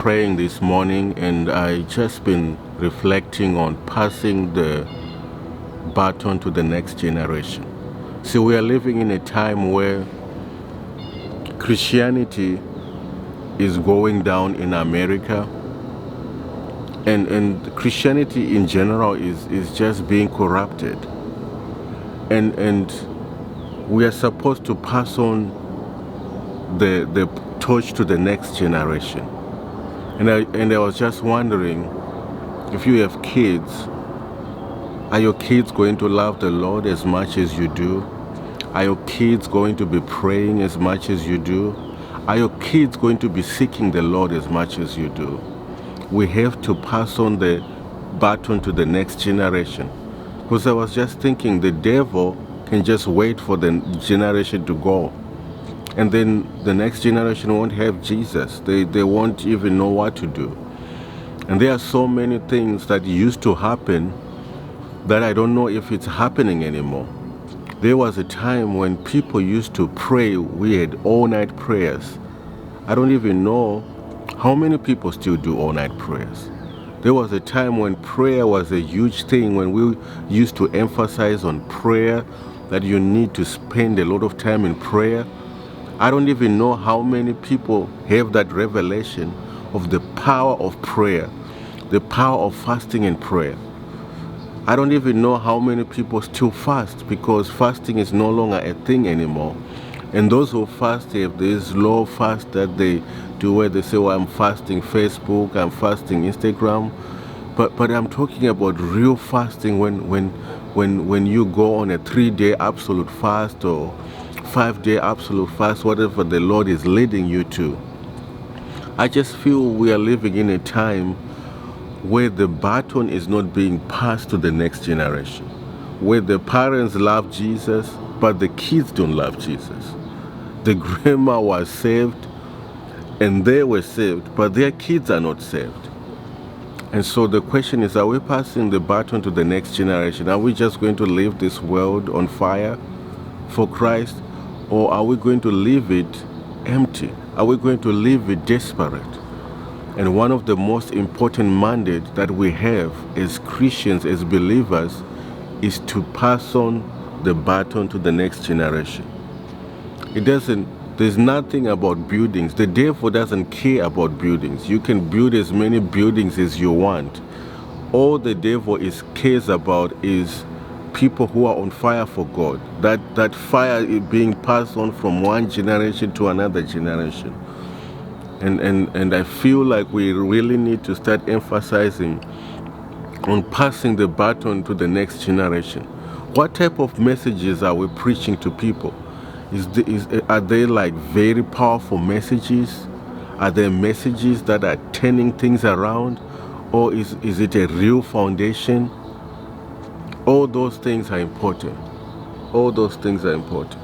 praying this morning, and I just been reflecting on passing the baton to the next generation. See, we are living in a time where Christianity is going down in America, and Christianity in general is just being corrupted. And we are supposed to pass on the torch to the next generation. And I was just wondering, if you have kids, are your kids going to love the Lord as much as you do? Are your kids going to be praying as much as you do? Are your kids going to be seeking the Lord as much as you do? We have to pass on the baton to the next generation. Because I was just thinking, the devil can just wait for the generation to go. And then the next generation won't have Jesus. They won't even know what to do. And there are so many things that used to happen that I don't know if it's happening anymore. There was a time when people used to pray. We had all-night prayers. I don't even know how many people still do all-night prayers. There was a time when prayer was a huge thing, when we used to emphasize on prayer, that you need to spend a lot of time in prayer. I don't even know how many people have that revelation of the power of prayer, the power of fasting and prayer. I don't even know how many people still fast, because fasting is no longer a thing anymore. And those who fast have this low fast that they do, where they say, well, I'm fasting Facebook, I'm fasting Instagram. But I'm talking about real fasting, when you go on a 3-day absolute fast or 5-day absolute fast, whatever the Lord is leading you to. I just feel we are living in a time where the baton is not being passed to the next generation, where the parents love Jesus, but the kids don't love Jesus. The grandma was saved, and they were saved, but their kids are not saved. And so the question is, are we passing the baton to the next generation? Are we just going to leave this world on fire for Christ? Or are we going to leave it empty? Are we going to leave it desperate? And one of the most important mandates that we have as Christians, as believers, is to pass on the baton to the next generation. There's nothing about buildings. The devil doesn't care about buildings. You can build as many buildings as you want. All the devil cares about is people who are on fire for God. That fire is being passed on from one generation to another generation. And I feel like we really need to start emphasizing on passing the baton to the next generation. What type of messages are we preaching to people? Are they like very powerful messages? Are there messages that are turning things around? Or is it a real foundation? All those things are important. All those things are important.